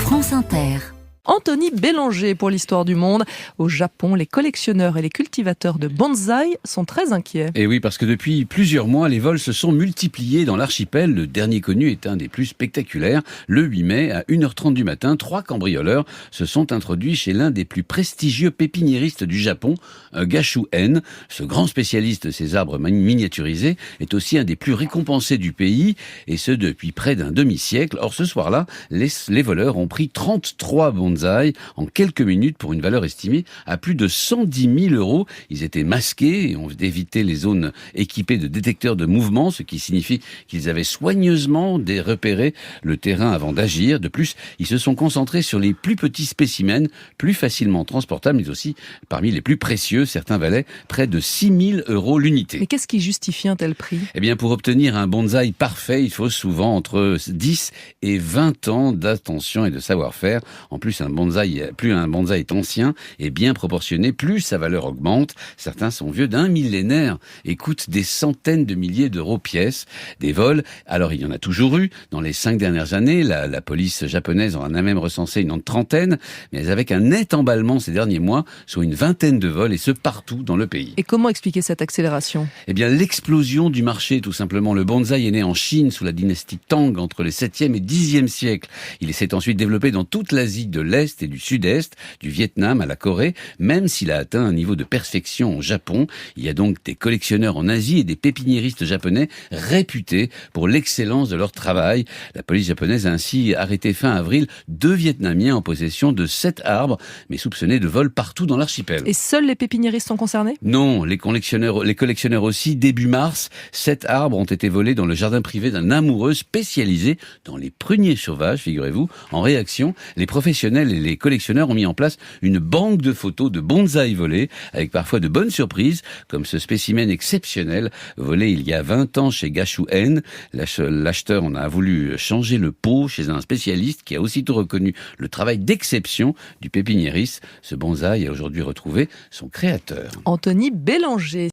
France Inter. Anthony Bélanger pour l'histoire du monde. Au Japon, les collectionneurs et les cultivateurs de bonsaï sont très inquiets. Et oui, parce que depuis plusieurs mois, les vols se sont multipliés dans l'archipel. Le dernier connu est un des plus spectaculaires. Le 8 mai, à 1h30 du matin, 3 cambrioleurs se sont introduits chez l'un des plus prestigieux pépiniéristes du Japon, Gashu-en. Ce grand spécialiste de ces arbres miniaturisés est aussi un des plus récompensés du pays, et ce depuis près d'un demi-siècle. Or, ce soir-là, les voleurs ont pris 33 bonsaïs en quelques minutes pour une valeur estimée à plus de 110 000 euros. Ils étaient masqués et ont évité les zones équipées de détecteurs de mouvement, ce qui signifie qu'ils avaient soigneusement repéré le terrain avant d'agir. De plus, ils se sont concentrés sur les plus petits spécimens, plus facilement transportables, mais aussi parmi les plus précieux. Certains valaient près de 6 000 euros l'unité. Mais qu'est-ce qui justifie un tel prix ? Eh bien, pour obtenir un bonsaï parfait, il faut souvent entre 10 et 20 ans d'attention et de savoir-faire. En plus, plus un bonsaï est ancien et bien proportionné, plus sa valeur augmente. Certains sont vieux d'un millénaire et coûtent des centaines de milliers d'euros pièce. Des vols, alors il y en a toujours eu. Dans les 5 dernières années, la police japonaise en a même recensé une trentaine, mais avec un net emballement ces derniers mois, soit une vingtaine de vols, et ce partout dans le pays. Et comment expliquer cette accélération ? Eh bien, l'explosion du marché, tout simplement. Le bonsaï est né en Chine sous la dynastie Tang entre les 7e et 10e siècles. Il s'est ensuite développé dans toute l'Asie de l'Est et du Sud-Est, du Vietnam à la Corée, même s'il a atteint un niveau de perfection au Japon. Il y a donc des collectionneurs en Asie et des pépiniéristes japonais réputés pour l'excellence de leur travail. La police japonaise a ainsi arrêté fin avril 2 Vietnamiens en possession de 7 arbres, mais soupçonnés de vol partout dans l'archipel. Et seuls les pépiniéristes sont concernés ? Non, les collectionneurs aussi. Début mars, 7 arbres ont été volés dans le jardin privé d'un amoureux spécialisé dans les pruniers sauvages, figurez-vous. En réaction, les professionnels et les collectionneurs ont mis en place une banque de photos de bonsaïs volés, avec parfois de bonnes surprises, comme ce spécimen exceptionnel volé il y a 20 ans chez Gashu-en. L'acheteur en a voulu changer le pot chez un spécialiste qui a aussitôt reconnu le travail d'exception du pépiniériste. Ce bonsaï a aujourd'hui retrouvé son créateur. Anthony Bélanger.